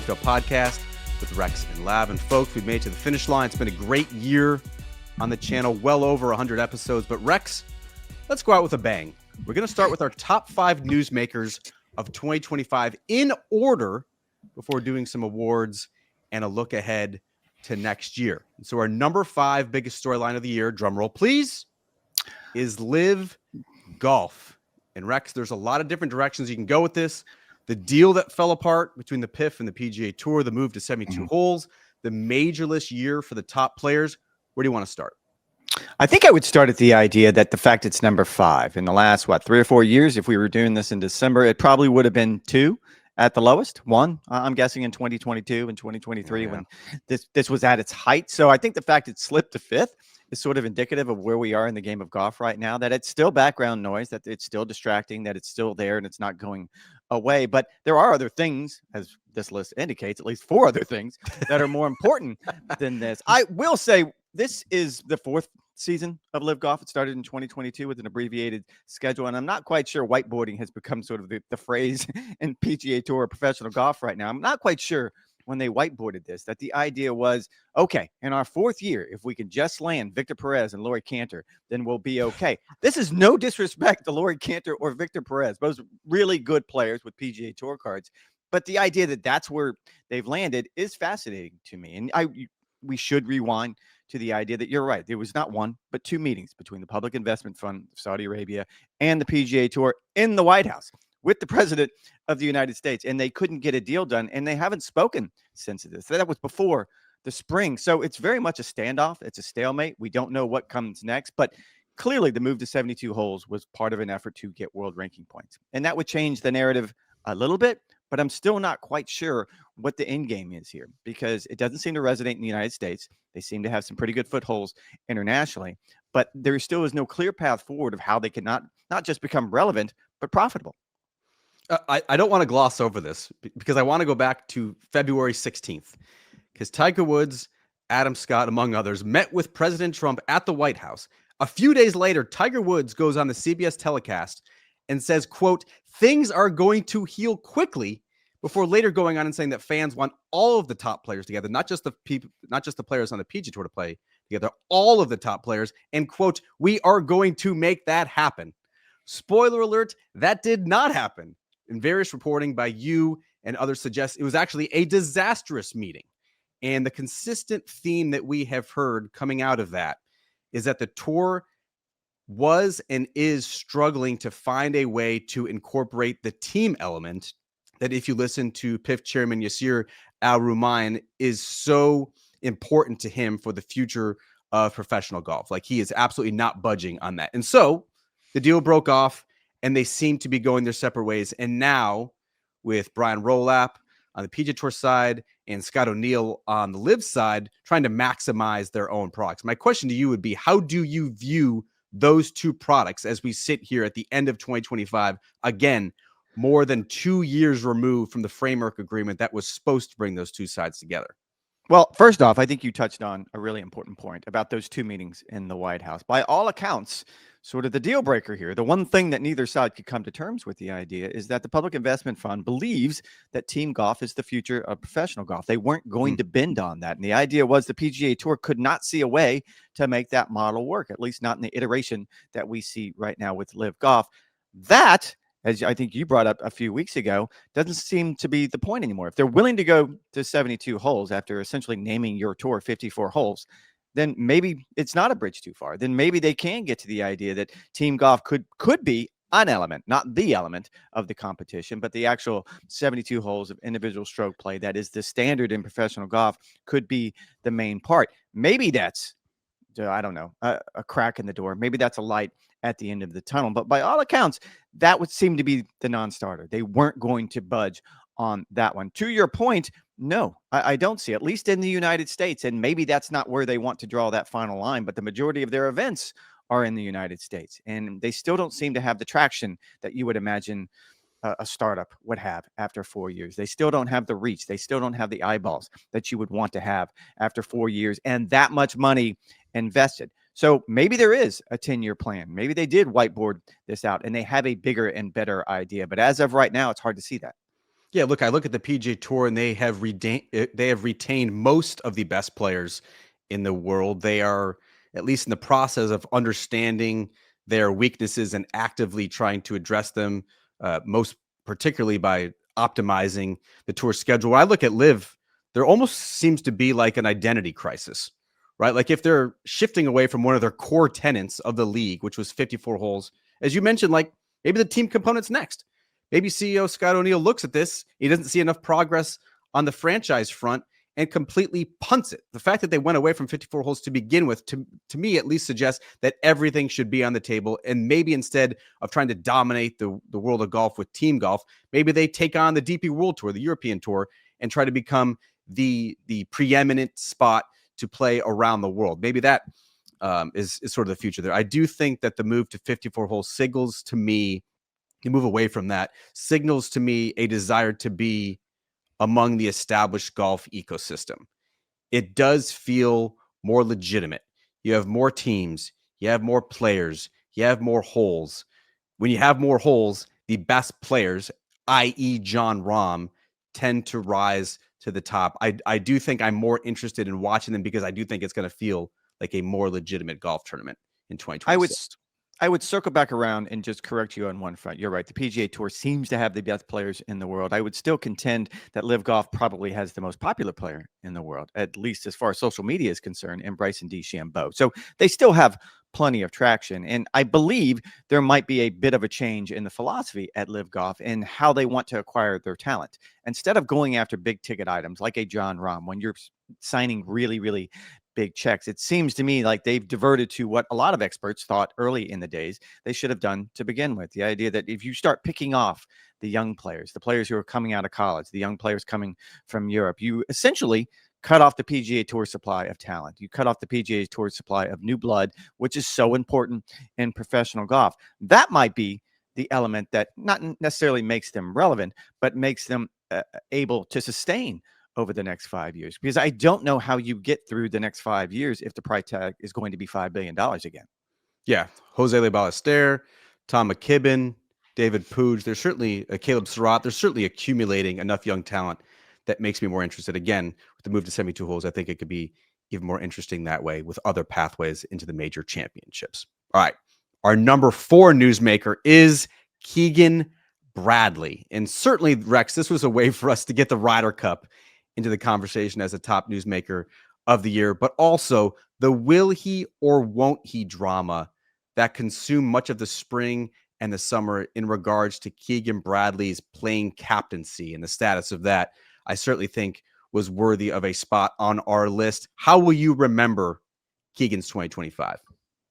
Show podcast with Rex and Lav. And folks, we've made it to the finish line. It's been a great year on the channel, well over 100 episodes. But Rex, let's go out with a bang. We're going to start with our top 5 newsmakers of 2025 in order before doing some awards and a look ahead to next year. And so our number 5 biggest storyline of the year, drum roll please, is Live Golf. And Rex, there's a lot of different directions you can go with this. The deal that fell apart between the PIF and the PGA Tour, the move to 72 holes, the majorless year for the top players. Where do you want to start? I think I would start at the idea that the fact it's number 5 in the last, 3 or 4 years, if we were doing this in December, it probably would have been 2 at the lowest. 1, I'm guessing in 2022 and 2023 when this was at its height. So I think the fact it slipped to 5th is sort of indicative of where we are in the game of golf right now, that it's still background noise, that it's still distracting, that it's still there and it's not going away. But there are other things, as this list indicates, at least 4 other things that are more important than this. I will say this is the 4th season of Live Golf. It started in 2022 with an abbreviated schedule, and I'm not quite sure whiteboarding has become sort of the phrase in PGA Tour professional golf right now. I'm not quite sure when they whiteboarded this that the idea was, okay, in our 4th year, if we can just land Victor Perez and Laurie Cantor, then we'll be okay. This is no disrespect to Laurie Cantor or Victor Perez, both really good players with PGA Tour cards, but the idea that that's where they've landed is fascinating to me. And we should rewind to the idea that you're right. There was not 1, but 2 meetings between the Public Investment Fund of Saudi Arabia and the PGA Tour in the White House with the president of the United States, and they couldn't get a deal done, and they haven't spoken since this. That was before the spring. So it's very much a standoff. It's a stalemate. We don't know what comes next, but clearly the move to 72 holes was part of an effort to get world ranking points, and that would change the narrative a little bit, but I'm still not quite sure what the end game is here because it doesn't seem to resonate in the United States. They seem to have some pretty good footholds internationally, but there still is no clear path forward of how they can not just become relevant, but profitable. I don't want to gloss over this because I want to go back to February 16th because Tiger Woods, Adam Scott, among others, met with President Trump at the White House. A few days later, Tiger Woods goes on the CBS telecast and says, quote, things are going to heal quickly, before later going on and saying that fans want all of the top players together, not just the players on the PGA Tour to play together, all of the top players, and quote, we are going to make that happen. Spoiler alert, that did not happen. And various reporting by you and others suggests it was actually a disastrous meeting. And the consistent theme that we have heard coming out of that is that the tour was and is struggling to find a way to incorporate the team element that, if you listen to PIF chairman Yasir Al-Rumayyan, is so important to him for the future of professional golf. Like, he is absolutely not budging on that. And so the deal broke off and they seem to be going their separate ways. And now with Brian Rolap on the PGA Tour side and Scott O'Neill on the Live side, trying to maximize their own products. My question to you would be, how do you view those 2 products as we sit here at the end of 2025, again, more than 2 years removed from the framework agreement that was supposed to bring those 2 sides together? Well, first off, I think you touched on a really important point about those 2 meetings in the White House. By all accounts, sort of the deal breaker here, the one thing that neither side could come to terms with the idea is that the Public Investment Fund believes that team golf is the future of professional golf. They weren't going to bend on that. And the idea was the PGA Tour could not see a way to make that model work, at least not in the iteration that we see right now with Live Golf. That, as I think you brought up a few weeks ago, doesn't seem to be the point anymore. If they're willing to go to 72 holes after essentially naming your tour 54 holes, then maybe it's not a bridge too far. Then maybe they can get to the idea that team golf could be an element, not the element of the competition, but the actual 72 holes of individual stroke play that is the standard in professional golf could be the main part. Maybe that's, I don't know, a crack in the door. Maybe that's a light at the end of the tunnel. But by all accounts, that would seem to be the non-starter. They weren't going to budge on that one. To your point, no, I don't see, at least in the United States. And maybe that's not where they want to draw that final line, but the majority of their events are in the United States. And they still don't seem to have the traction that you would imagine a startup would have after 4 years. They still don't have the reach. They still don't have the eyeballs that you would want to have after 4 years and that much money invested. So maybe there is a 10-year plan. Maybe they did whiteboard this out and they have a bigger and better idea. But as of right now, it's hard to see that. Yeah, look, I look at the PGA Tour and they have retained most of the best players in the world. They are at least in the process of understanding their weaknesses and actively trying to address them, most particularly by optimizing the tour schedule. When I look at Live, there almost seems to be like an identity crisis, right? Like if they're shifting away from one of their core tenets of the league, which was 54 holes, as you mentioned, like maybe the team component's next. Maybe CEO Scott O'Neill looks at this, he doesn't see enough progress on the franchise front and completely punts it. The fact that they went away from 54 holes to begin with, to me at least, suggests that everything should be on the table. And maybe instead of trying to dominate the world of golf with team golf, maybe they take on the DP World Tour, the European Tour, and try to become the preeminent spot to play around the world. Maybe that is sort of the future there. I do think that the move to 54 holes signals to me, you move away from that, signals to me a desire to be among the established golf ecosystem. It does feel more legitimate. You have more teams, you have more players, you have more holes. When you have more holes, the best players, i.e. John Rahm, tend to rise to the top. I do think I'm more interested in watching them because I do think it's going to feel like a more legitimate golf tournament in I would 2026. I would circle back around and just correct you on one front. You're right. The PGA Tour seems to have the best players in the world. I would still contend that Live Golf probably has the most popular player in the world, at least as far as social media is concerned, in Bryson DeChambeau. So they still have plenty of traction. And I believe there might be a bit of a change in the philosophy at Live Golf and how they want to acquire their talent. Instead of going after big ticket items like a John Rahm, when you're signing really, really big checks, it seems to me like they've diverted to what a lot of experts thought early in the days they should have done to begin with. The idea that if you start picking off the young players, the players who are coming out of college, the young players coming from Europe, you essentially cut off the PGA Tour supply of talent. You cut off the PGA Tour supply of new blood, which is so important in professional golf. That might be the element that not necessarily makes them relevant, but makes them able to sustain over the next 5 years, because I don't know how you get through the next 5 years if the price tag is going to be $5 billion again. Yeah, Jose Le Ballester, Tom McKibben, David Pooge. There's certainly Caleb Surratt. There's certainly accumulating enough young talent that makes me more interested. Again, with the move to 72 holes, I think it could be even more interesting that way with other pathways into the major championships. All right. Our number 4 newsmaker is Keegan Bradley. And certainly, Rex, this was a way for us to get the Ryder Cup into the conversation as a top newsmaker of the year, but also the will he or won't he drama that consumed much of the spring and the summer in regards to Keegan Bradley's playing captaincy and the status of that, I certainly think was worthy of a spot on our list. How will you remember Keegan's 2025?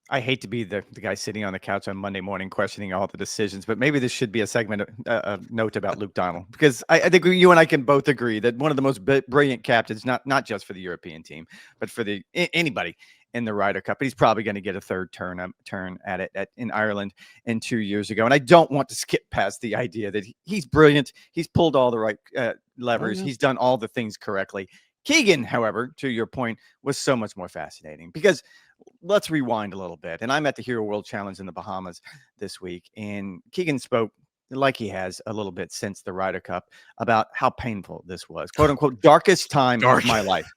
I hate to be the guy sitting on the couch on Monday morning questioning all the decisions, but maybe this should be a segment, a note about Luke Donald, because I think you and I can both agree that one of the most brilliant captains, not just for the European team, but for anybody in the Ryder Cup. But he's probably going to get a third turn at it in Ireland in 2 years ago. And I don't want to skip past the idea that he's brilliant. He's pulled all the right levers. He's done all the things correctly. Keegan, however, to your point, was so much more fascinating because let's rewind a little bit. And I'm at the Hero World Challenge in the Bahamas this week, and Keegan spoke like he has a little bit since the Ryder Cup about how painful this was. "Quote unquote, darkest time of my life"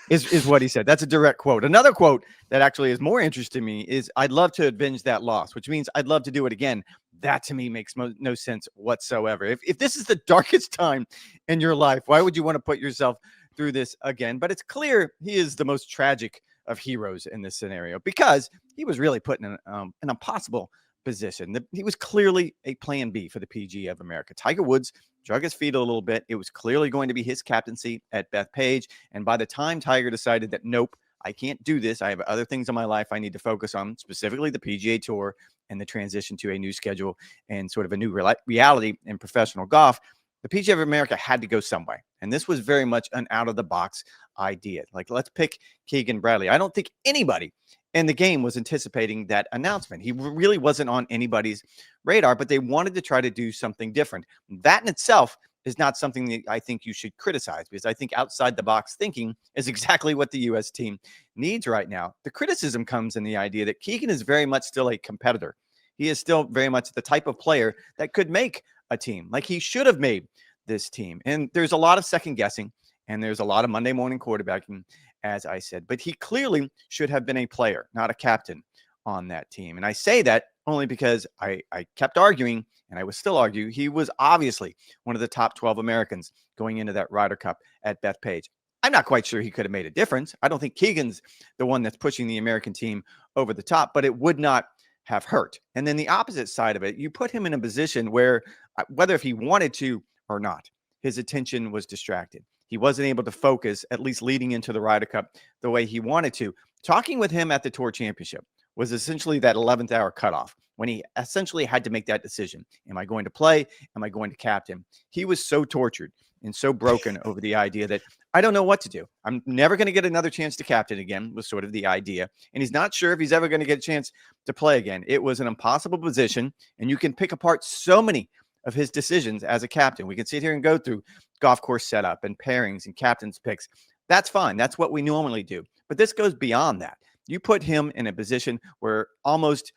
is what he said. That's a direct quote. Another quote that actually is more interesting to me is, "I'd love to avenge that loss," which means I'd love to do it again. That to me makes no sense whatsoever. If this is the darkest time in your life, why would you want to put yourself through this again? But it's clear he is the most tragic of heroes in this scenario because he was really put in an impossible position. He was clearly a plan B for the PGA of America. Tiger Woods drug his feet a little bit. It was clearly going to be his captaincy at Bethpage. And by the time Tiger decided that, nope, I can't do this, I have other things in my life I need to focus on, specifically the PGA Tour and the transition to a new schedule and sort of a new reality in professional golf, the PGA of America had to go somewhere. And this was very much an out-of-the-box idea. Like, let's pick Keegan Bradley. I don't think anybody in the game was anticipating that announcement. He really wasn't on anybody's radar, but they wanted to try to do something different. That in itself is not something that I think you should criticize, because I think outside-the-box thinking is exactly what the U.S. team needs right now. The criticism comes in the idea that Keegan is very much still a competitor. He is still very much the type of player that could make a team. Like, he should have made this team. And there's a lot of second guessing and there's a lot of Monday morning quarterbacking, as I said, but he clearly should have been a player, not a captain on that team. And I say that only because I kept arguing, and I will still argue, he was obviously one of the top 12 Americans going into that Ryder Cup at Bethpage. I'm not quite sure he could have made a difference. I don't think Keegan's the one that's pushing the American team over the top, but it would not have hurt. And then the opposite side of it, you put him in a position where, whether if he wanted to or not, his attention was distracted. He wasn't able to focus, at least leading into the Ryder Cup, the way he wanted to. Talking with him at the Tour Championship was essentially that 11th hour cutoff when he essentially had to make that decision. Am I going to play? Am I going to captain? He was so tortured and so broken over the idea that I don't know what to do. I'm never going to get another chance to captain again, was sort of the idea. And he's not sure if he's ever going to get a chance to play again. It was an impossible position, and you can pick apart so many of his decisions as a captain. We can sit here and go through golf course setup and pairings and captain's picks. That's fine. That's what we normally do. But this goes beyond that. You put him in a position where almost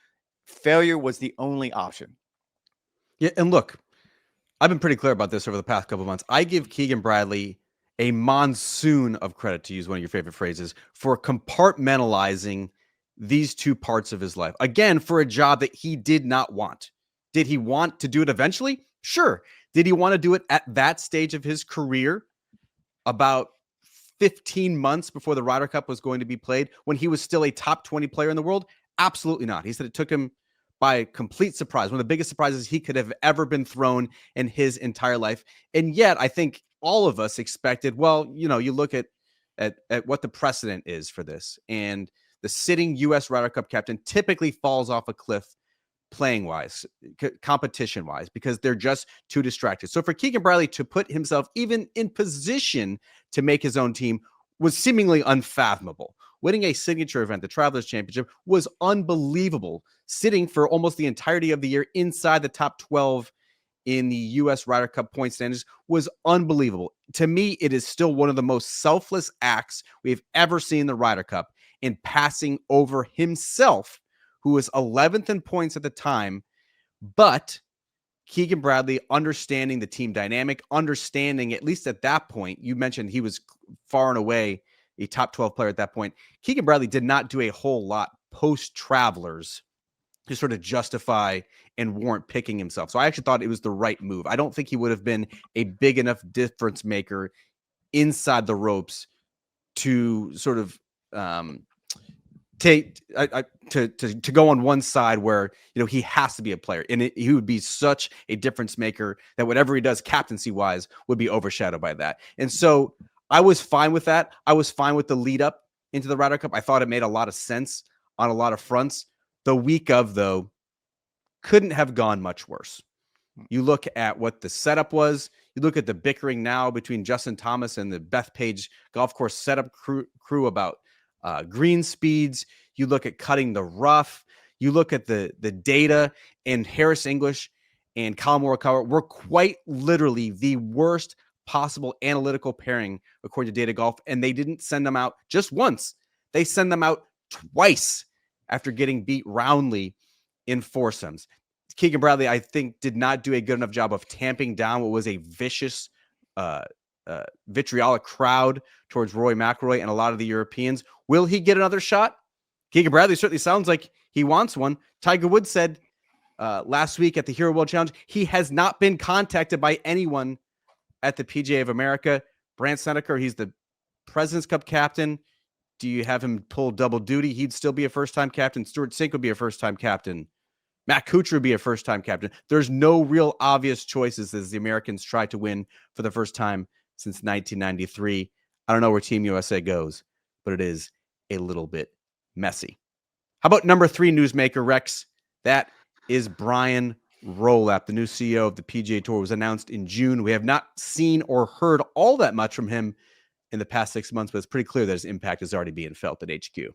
failure was the only option. Yeah, and look, I've been pretty clear about this over the past couple of months. I give Keegan Bradley a monsoon of credit, to use one of your favorite phrases, for compartmentalizing these two parts of his life. Again, for a job that he did not want. Did he want to do it eventually? Sure. Did he want to do it at that stage of his career, about 15 months before the Ryder Cup was going to be played, when he was still a top 20 player in the world? Absolutely not. He said it took him by complete surprise, one of the biggest surprises he could have ever been thrown in his entire life. And yet, I think all of us expected, well, you know, you look at what the precedent is for this, and the sitting U.S. Ryder Cup captain typically falls off a cliff playing wise, competition wise, because they're just too distracted. So for Keegan Bradley to put himself even in position to make his own team was seemingly unfathomable. Winning a signature event, the Travelers Championship, was unbelievable. Sitting for almost the entirety of the year inside the top 12 in the U.S. Ryder Cup point standings was unbelievable. To me, it is still one of the most selfless acts we've ever seen in the Ryder Cup, in passing over himself, who was 11th in points at the time. But Keegan Bradley, understanding the team dynamic, understanding, at least at that point, you mentioned he was far and away a top 12 player at that point. Keegan Bradley did not do a whole lot post Travelers to sort of justify and warrant picking himself. So I actually thought it was the right move. I don't think he would have been a big enough difference maker inside the ropes to sort of to go on one side where, you know, he has to be a player, and he would be such a difference maker that whatever he does captaincy wise would be overshadowed by that. And so I was fine with that. I was fine with the lead up into the Ryder Cup. I thought it made a lot of sense on a lot of fronts. The week of, though, couldn't have gone much worse. You look at what the setup was. You look at the bickering now between Justin Thomas and the Bethpage golf course setup crew about green speeds. You look at cutting the rough. You look at the data, and Harris English and Colin Morikawa were quite literally the worst possible analytical pairing according to Data Golf, and they didn't send them out just once. They send them out twice after getting beat roundly in foursomes. Keegan Bradley, I think, did not do a good enough job of tamping down what was a vicious, vitriolic crowd towards Rory McIlroy and a lot of the Europeans. Will he get another shot? Keegan Bradley certainly sounds like he wants one. Tiger Woods said last week at the Hero World Challenge he has not been contacted by anyone at the PGA of America. Brandt Snedeker, he's the President's Cup captain. Do you have him pull double duty? He'd still be a first-time captain. Stuart Sink would be a first-time captain. Matt Kuchar would be a first-time captain. There's no real obvious choices as the Americans try to win for the first time since 1993. I don't know where Team USA goes, but it is a little bit messy. How about number 3 newsmaker, Rex? That is Brian Rolapp, the new CEO of the PGA Tour. Was announced in June. We have not seen or heard all that much from him in the past 6 months, but it's pretty clear that his impact is already being felt at HQ.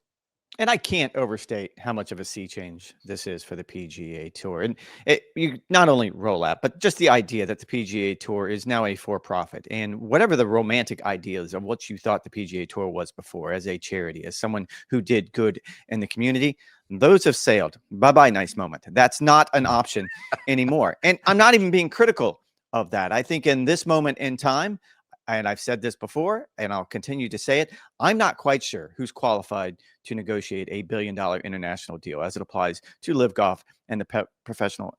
And I can't overstate how much of a sea change this is for the PGA Tour. And you not only Rolapp, but just the idea that the PGA Tour is now a for-profit. And whatever the romantic ideas of what you thought the PGA Tour was before, as a charity, as someone who did good in the community, those have sailed. Bye-bye, nice moment. That's not an option anymore. And I'm not even being critical of that. I think in this moment in time, and I've said this before, and I'll continue to say it, I'm not quite sure who's qualified to negotiate a $1 billion international deal as it applies to Live Golf and the professional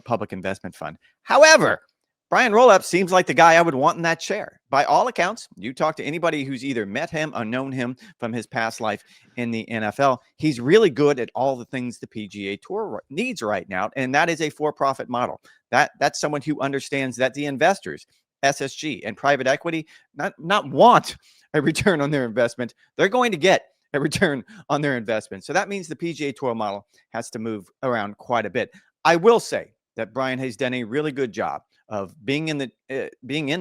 public investment fund. However, Brian Roloff seems like the guy I would want in that chair. By all accounts, you talk to anybody who's either met him or known him from his past life in the NFL, he's really good at all the things the PGA Tour needs right now, and that is a for-profit model. That's someone who understands that the investors, SSG and private equity, not want a return on their investment. They're going to get a return on their investment. So that means the PGA Tour model has to move around quite a bit. I will say that Brian has done a really good job of being in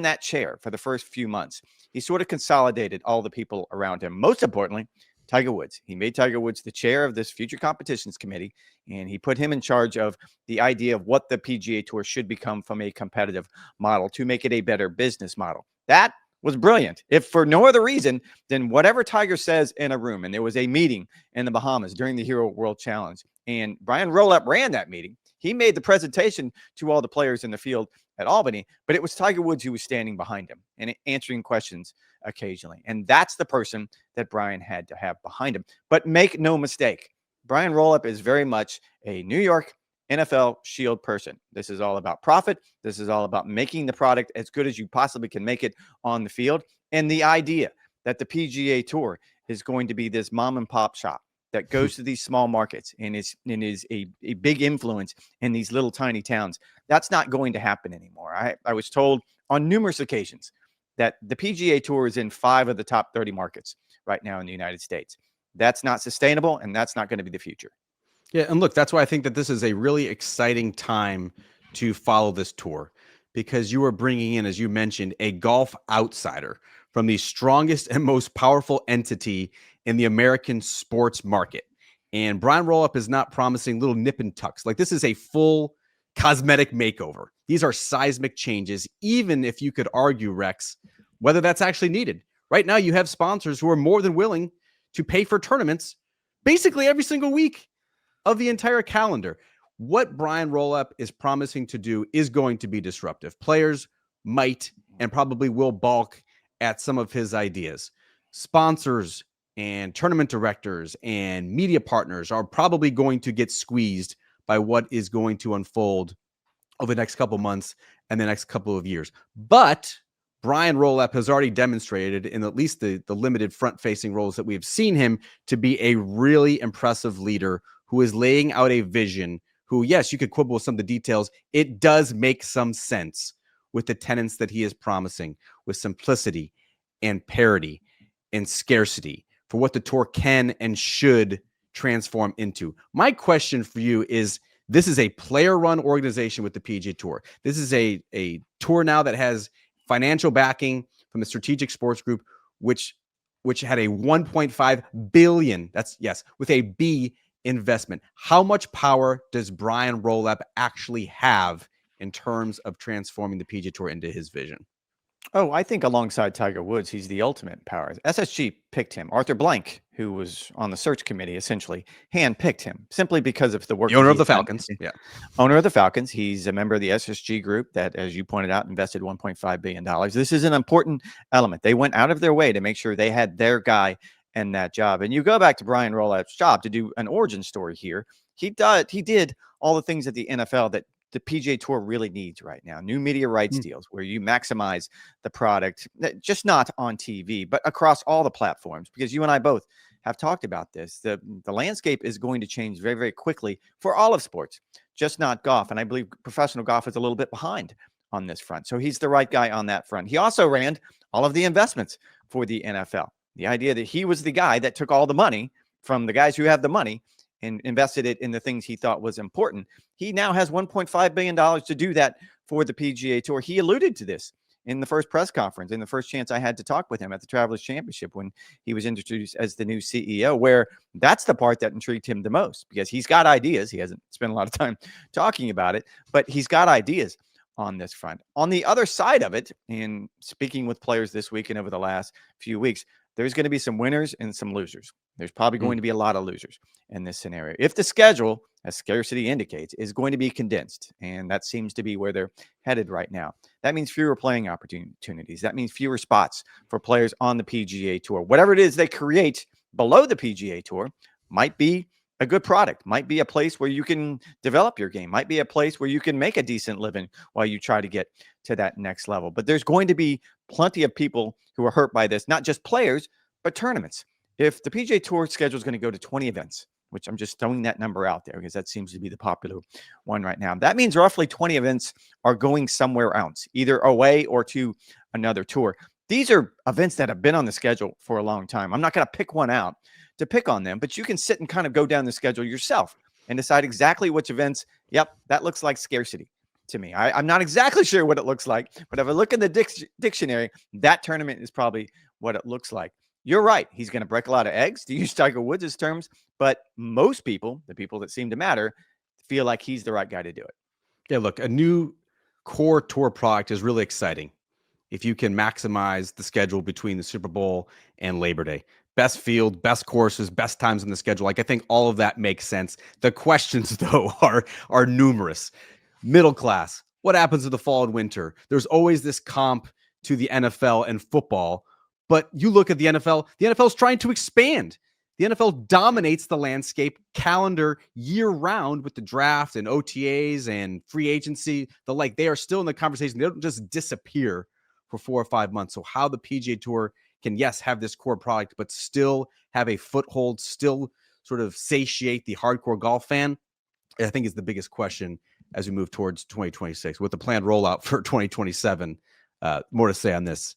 that chair for the first few months. He sort of consolidated all the people around him. Most importantly, Tiger Woods. He made Tiger Woods the chair of this future competitions committee, and he put him in charge of the idea of what the PGA Tour should become from a competitive model to make it a better business model. That was brilliant. If for no other reason than whatever Tiger says in a room, and there was a meeting in the Bahamas during the Hero World Challenge, and Brian Roloff ran that meeting. He made the presentation to all the players in the field at Albany, but it was Tiger Woods who was standing behind him and answering questions occasionally. And that's the person that Brian had to have behind him. But make no mistake, Brian Roloff is very much a New York NFL Shield person. This is all about profit. This is all about making the product as good as you possibly can make it on the field. And the idea that the PGA Tour is going to be this mom and pop shop that goes to these small markets and is a big influence in these little tiny towns, that's not going to happen anymore. I was told on numerous occasions that the PGA Tour is in 5 of the top 30 markets right now in the United States. That's not sustainable, and that's not going to be the future. Yeah, and look, that's why I think that this is a really exciting time to follow this tour, because you are bringing in, as you mentioned, a golf outsider from the strongest and most powerful entity in the American sports market. And Brian Roloff is not promising little nip and tucks. Like, this is a full cosmetic makeover. These are seismic changes, even if you could argue, Rex, whether that's actually needed. Right now, you have sponsors who are more than willing to pay for tournaments basically every single week of the entire calendar. What Brian Roloff is promising to do is going to be disruptive. Players might and probably will balk at some of his ideas. Sponsors and tournament directors and media partners are probably going to get squeezed by what is going to unfold over the next couple months and the next couple of years. But Brian Roloff has already demonstrated, in at least the limited front-facing roles that we've seen him, to be a really impressive leader who is laying out a vision, who, yes, you could quibble with some of the details. It does make some sense with the tenets that he is promising, with simplicity and parity and scarcity for what the tour can and should transform into. My question for you is, this is a player-run organization with the PGA Tour. This is a tour now that has financial backing from the Strategic Sports Group, which had a $1.5 billion, that's yes, with a B, investment. How much power does Brian Roloff actually have in terms of transforming the PGA Tour into his vision? Oh, I think alongside Tiger Woods, he's the ultimate power. SSG picked him. Arthur Blank, who was on the search committee, essentially handpicked him simply because of the work. The owner of the Falcons. Yeah. Owner of the Falcons. He's a member of the SSG group that, as you pointed out, invested $1.5 billion. This is an important element. They went out of their way to make sure they had their guy in that job. And you go back to Brian Roloff's job to do an origin story here. He did all the things at the NFL that the PGA Tour really needs right now. New media rights deals where you maximize the product, just not on TV, but across all the platforms, because you and I both have talked about this. The landscape is going to change very, very quickly for all of sports, just not golf. And I believe professional golf is a little bit behind on this front. So he's the right guy on that front. He also ran all of the investments for the NFL. The idea that he was the guy that took all the money from the guys who have the money and invested it in the things he thought was important. He now has $1.5 billion to do that for the PGA Tour. He alluded to this in the first press conference, in the first chance I had to talk with him at the Travelers Championship when he was introduced as the new CEO, where that's the part that intrigued him the most, because he's got ideas. He hasn't spent a lot of time talking about it, but he's got ideas on this front. On the other side of it, in speaking with players this week and over the last few weeks, there's going to be some winners and some losers. There's probably going to be a lot of losers in this scenario. If the schedule, as scarcity indicates, is going to be condensed, and that seems to be where they're headed right now, that means fewer playing opportunities. That means fewer spots for players on the PGA Tour. Whatever it is they create below the PGA Tour might be a good product, might be a place where you can develop your game, might be a place where you can make a decent living while you try to get to that next level. But there's going to be plenty of people who are hurt by this, not just players, but tournaments. If the PGA Tour schedule is going to go to 20 events, which I'm just throwing that number out there because that seems to be the popular one right now, that means roughly 20 events are going somewhere else, either away or to another tour. These are events that have been on the schedule for a long time. I'm not going to pick one out to pick on them, but you can sit and kind of go down the schedule yourself and decide exactly which events. Yep, that looks like scarcity to me. I'm not exactly sure what it looks like, but if I look in the dictionary, that tournament is probably what it looks like. You're right. He's going to break a lot of eggs, to use Tiger Woods' terms, but most people, the people that seem to matter, feel like he's the right guy to do it. Yeah, look, a new core tour product is really exciting if you can maximize the schedule between the Super Bowl and Labor Day. Best field, best courses, best times in the schedule. Like, I think all of that makes sense. The questions, though, are numerous. Middle class, what happens in the fall and winter? There's always this comp to the NFL and football, but you look at the NFL is trying to expand. The NFL dominates the landscape calendar year round with the draft and OTAs and free agency. They are still in the conversation. They don't just disappear for 4 or 5 months. So how the PGA Tour can, yes, have this core product, but still have a foothold, still sort of satiate the hardcore golf fan, I think is the biggest question as we move towards 2026. With the planned rollout for 2027, more to say on this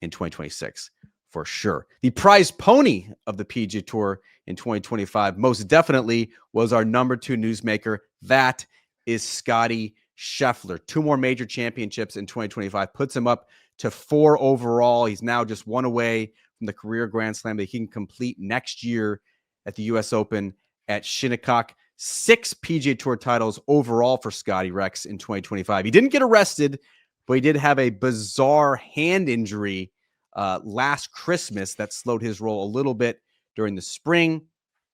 in 2026 for sure. The prize pony of the PGA Tour in 2025 most definitely was our number 2 newsmaker. That is Scotty Scheffler. 2 more major championships in 2025 puts him up to 4 overall. He's now just 1 away from the career Grand Slam that he can complete next year at the U.S. Open at Shinnecock. 6 PGA Tour titles overall for Scotty Rex in 2025. He didn't get arrested, but he did have a bizarre hand injury last Christmas that slowed his roll a little bit during the spring.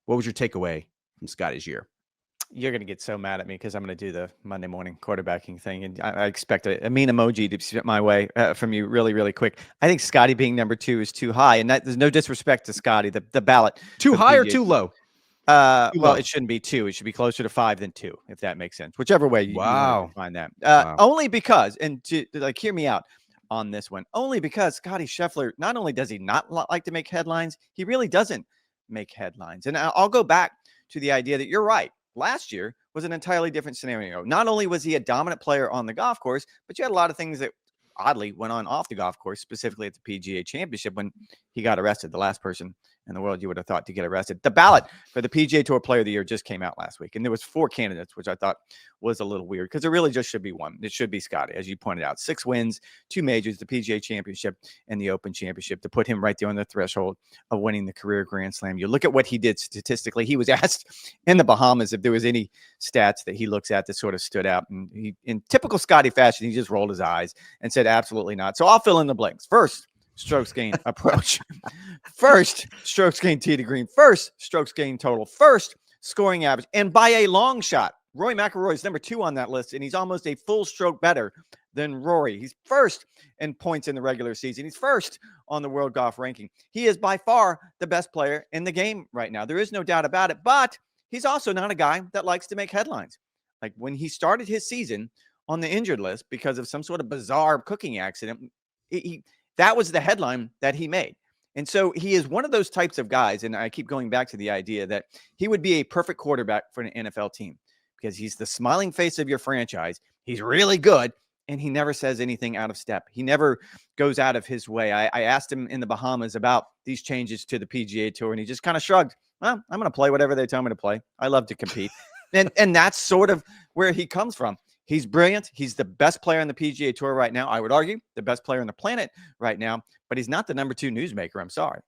What was your takeaway from Scotty's year? You're going to get so mad at me because I'm going to do the Monday morning quarterbacking thing. And I expect a mean emoji to spit my way from you really, really quick. I think Scotty being number 2 is too high. And there's no disrespect to Scotty, the ballot. Too high or too low? Well, it shouldn't be 2. It should be closer to 5 than 2, if that makes sense. Whichever way you want to find that. Only because, and to hear me out on this one, only because Scotty Scheffler, not only does he not like to make headlines, he really doesn't make headlines. And I'll go back to the idea that you're right. Last year was an entirely different scenario. Not only was he a dominant player on the golf course, but you had a lot of things that oddly went on off the golf course, specifically at the PGA Championship when he got arrested. The last person in the world you would have thought to get arrested. The ballot for the PGA Tour Player of the Year just came out last week, and there was 4 candidates, which I thought was a little weird because it really just should be one. It should be Scotty, as you pointed out. 6 wins, 2 majors, the PGA Championship and the Open Championship, to put him right there on the threshold of winning the career Grand Slam. You look at what he did statistically. He was asked in the Bahamas if there was any stats that he looks at that sort of stood out, and he, in typical Scotty fashion, he just rolled his eyes and said absolutely not. So I'll fill in the blanks. First, strokes gain approach. First, strokes gain tee to green. First, strokes gain total. First, scoring average. And by a long shot, Rory McIlroy is number 2 on that list, and he's almost a full stroke better than Rory. He's first in points in the regular season. He's first on the world golf ranking. He is by far the best player in the game right now. There is no doubt about it, but he's also not a guy that likes to make headlines. Like when he started his season on the injured list because of some sort of bizarre cooking accident, that was the headline that he made. And so he is one of those types of guys, and I keep going back to the idea that he would be a perfect quarterback for an NFL team because he's the smiling face of your franchise. He's really good, and he never says anything out of step. He never goes out of his way. I asked him in the Bahamas about these changes to the PGA Tour, and he just kind of shrugged. Well, I'm going to play whatever they tell me to play. I love to compete. and that's sort of where he comes from. He's brilliant. He's the best player on the PGA Tour right now. I would argue the best player on the planet right now, but he's not the number 2 newsmaker. I'm sorry.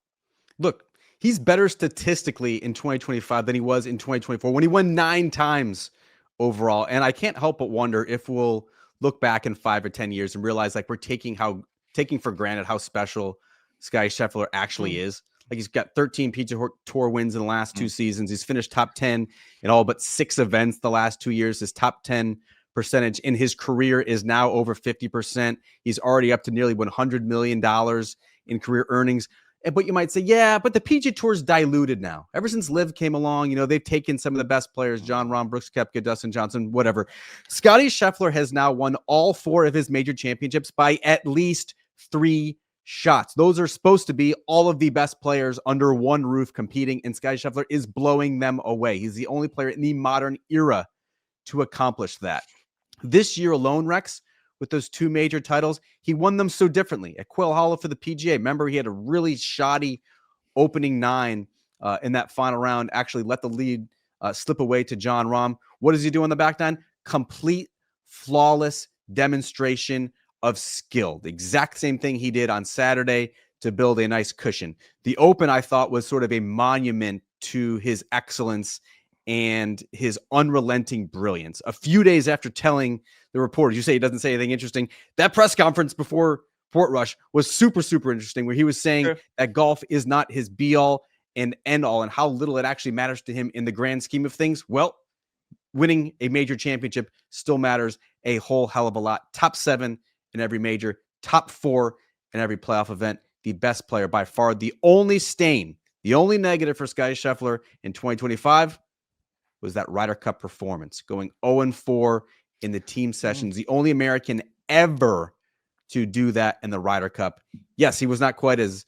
Look, he's better statistically in 2025 than he was in 2024 when he won 9 times overall. And I can't help but wonder if we'll look back in 5 or 10 years and realize like we're taking for granted how special Scotty Scheffler actually is. Like he's got 13 PGA Tour wins in the last 2 seasons. He's finished top 10 in all but 6 events the last 2 years. His top 10 percentage in his career is now over 50%. He's already up to nearly $100 million in career earnings. But you might say, yeah, but the PGA Tour's diluted now. Ever since Liv came along, they've taken some of the best players, John Rahm, Brooks Koepka, Dustin Johnson, whatever. Scottie Scheffler has now won all 4 of his major championships by at least 3 shots. Those are supposed to be all of the best players under one roof competing, and Scottie Scheffler is blowing them away. He's the only player in the modern era to accomplish that. This year alone, Rex, with those 2 major titles, he won them so differently. At Quail Hollow for the PGA, remember he had a really shoddy opening 9 in that final round, actually let the lead slip away to John Rahm. What does he do on the back 9? Complete, flawless demonstration of skill. The exact same thing he did on Saturday to build a nice cushion. The Open, I thought, was sort of a monument to his excellence and his unrelenting brilliance. A few days after telling the reporters, you say he doesn't say anything interesting, that press conference before Portrush was super, super interesting, where he was saying that golf is not his be-all and end-all and how little it actually matters to him in the grand scheme of things. Well, winning a major championship still matters a whole hell of a lot. Top 7 in every major, top 4 in every playoff event, the best player by far. The only stain, the only negative for Scottie Scheffler in 2025 was that Ryder Cup performance, going 0-4 in the team sessions. The only American ever to do that in the Ryder Cup. Yes, he was not quite as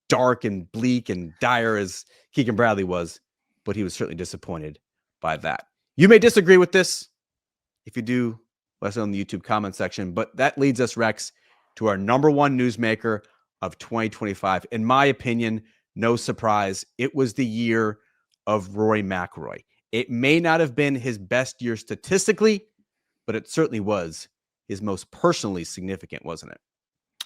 dark and bleak and dire as Keegan Bradley was, but he was certainly disappointed by that. You may disagree with this. If you do, let us know in the YouTube comment section. But that leads us, Rex, to our number 1 newsmaker of 2025. In my opinion, no surprise, it was the year of Rory McIlroy. It may not have been his best year statistically, but it certainly was his most personally significant, wasn't it?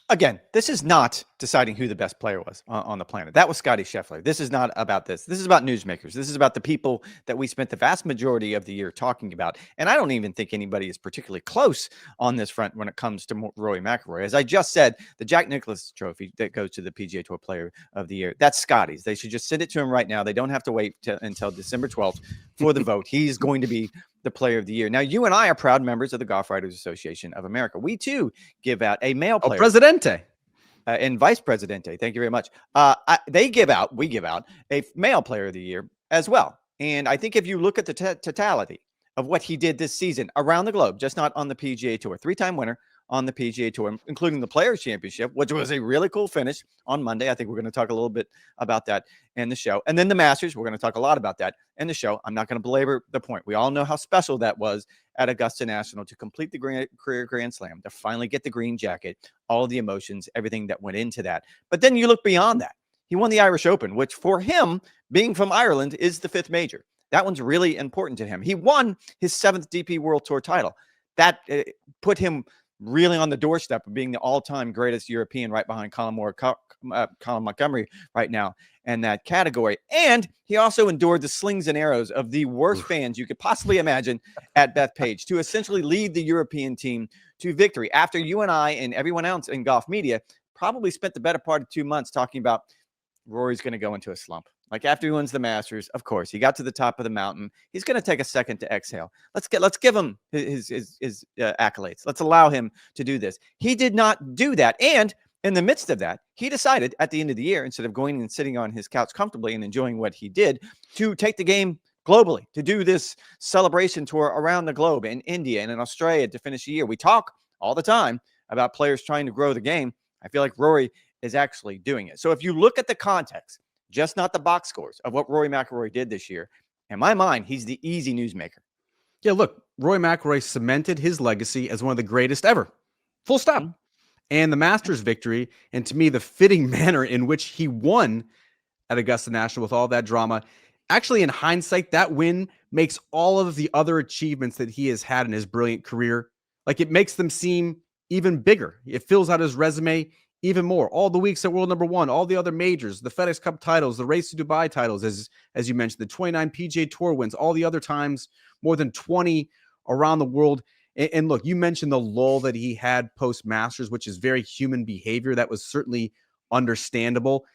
Again, this is not deciding who the best player was on the planet. That was Scottie Scheffler. This is not about this. This is about newsmakers. This is about the people that we spent the vast majority of the year talking about. And I don't even think anybody is particularly close on this front when it comes to Rory McIlroy. As I just said, the Jack Nicklaus Trophy that goes to the PGA Tour Player of the Year, that's Scottie's. They should just send it to him right now. They don't have to wait until December 12th for the vote. He's going to be the Player of the Year. Now, you and I are proud members of the Golf Writers Association of America. We, too, give out a male player. Presidente. And Vice Presidente, thank you very much. We give out a male player of the year as well. And I think if you look at the totality of what he did this season around the globe, just not on the PGA Tour, 3-time winner on the PGA Tour, including the Players Championship, which was a really cool finish on Monday. I think we're going to talk a little bit about that in the show. And then the Masters, we're going to talk a lot about that in the show. I'm not going to belabor the point. We all know how special that was at Augusta National to complete the career Grand Slam, to finally get the green jacket, all of the emotions, everything that went into that. But then you look beyond that. He won the Irish Open, which for him, being from Ireland, is the 5th major. That one's really important to him. He won his 7th DP World Tour title. That put him really on the doorstep of being the all-time greatest European, right behind Colin Montgomery right now in that category. And he also endured the slings and arrows of the worst fans you could possibly imagine at Bethpage to essentially lead the European team to victory after you and I and everyone else in golf media probably spent the better part of 2 months talking about Rory's going to go into a slump. Like after he wins the Masters, of course, he got to the top of the mountain. He's going to take a second to exhale. Let's give him his accolades. Let's allow him to do this. He did not do that. And in the midst of that, he decided at the end of the year, instead of going and sitting on his couch comfortably and enjoying what he did, to take the game globally, to do this celebration tour around the globe in India and in Australia to finish the year. We talk all the time about players trying to grow the game. I feel like Rory is actually doing it. So if you look at the context, just not the box scores of what Rory McIlroy did this year, in my mind, he's the easy newsmaker. Yeah, look, Rory McIlroy cemented his legacy as one of the greatest ever. Full stop. Mm-hmm. And the Masters victory, and to me, the fitting manner in which he won at Augusta National with all that drama. Actually, in hindsight, that win makes all of the other achievements that he has had in his brilliant career, like it makes them seem even bigger. It fills out his resume even more. All the weeks at world number 1, all the other majors, the FedEx Cup titles, the Race to Dubai titles, as you mentioned, the 29 PGA Tour wins, all the other times, more than 20 around the world. And look, you mentioned the lull that he had post-Masters, which is very human behavior. That was certainly understandable.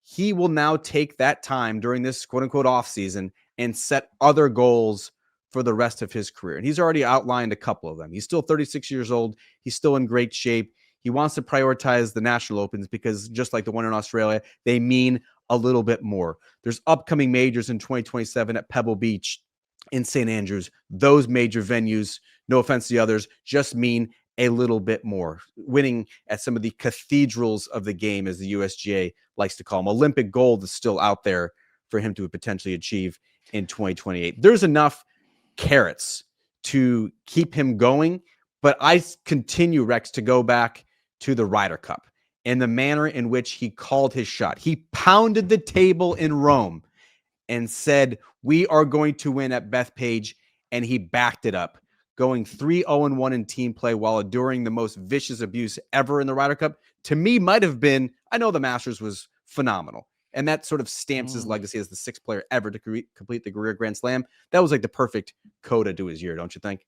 he will now take that time during this quote unquote offseason and set other goals for the rest of his career. And he's already outlined a couple of them. He's still 36 years old. He's still in great shape. He wants to prioritize the national opens because just like the one in Australia, they mean a little bit more. There's upcoming majors in 2027 at Pebble Beach, in St. Andrews. Those major venues, no offense to the others, just mean a little bit more. Winning at some of the cathedrals of the game, as the USGA likes to call them. Olympic gold is still out there for him to potentially achieve in 2028. There's enough carrots to keep him going, but I continue, Rex, to go back to the Ryder Cup and the manner in which he called his shot. He pounded the table in Rome and said, we are going to win at Bethpage, and he backed it up, going 3-0-1 in team play while enduring the most vicious abuse ever in the Ryder Cup. To me, might have been, I know the Masters was phenomenal, and that sort of stamps his legacy as the sixth player ever to complete the career Grand Slam. That was like the perfect coda to his year, don't you think?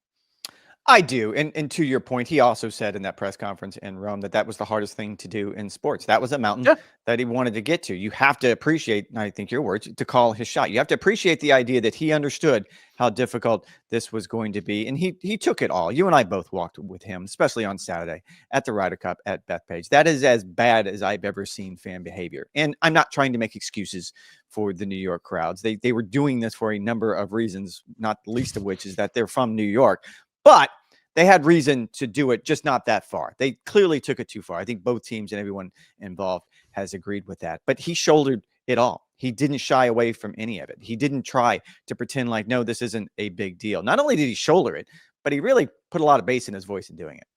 I do. And to your point, he also said in that press conference in Rome that was the hardest thing to do in sports. That was a mountain that he wanted to get to. You have to appreciate, I think your words, to call his shot. You have to appreciate the idea that he understood how difficult this was going to be. And he took it all. You and I both walked with him, especially on Saturday at the Ryder Cup at Bethpage. That is as bad as I've ever seen fan behavior. And I'm not trying to make excuses for the New York crowds. They were doing this for a number of reasons, not the least of which is that they're from New York. But they had reason to do it, just not that far. They clearly took it too far. I think both teams and everyone involved has agreed with that. But he shouldered it all. He didn't shy away from any of it. He didn't try to pretend like, no, this isn't a big deal. Not only did he shoulder it, but he really put a lot of bass in his voice in doing it.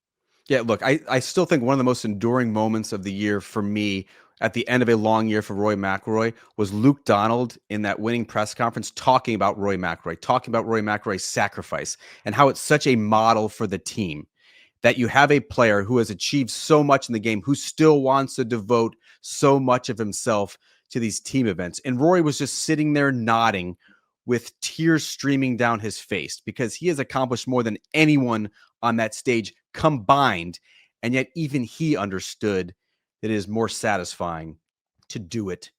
Yeah, look, I still think one of the most enduring moments of the year for me at the end of a long year for Rory McIlroy was Luke Donald in that winning press conference talking about Rory McIlroy's sacrifice and how it's such a model for the team that you have a player who has achieved so much in the game who still wants to devote so much of himself to these team events. And Rory was just sitting there nodding with tears streaming down his face because he has accomplished more than anyone on that stage combined. And yet even he understood that it is more satisfying to do it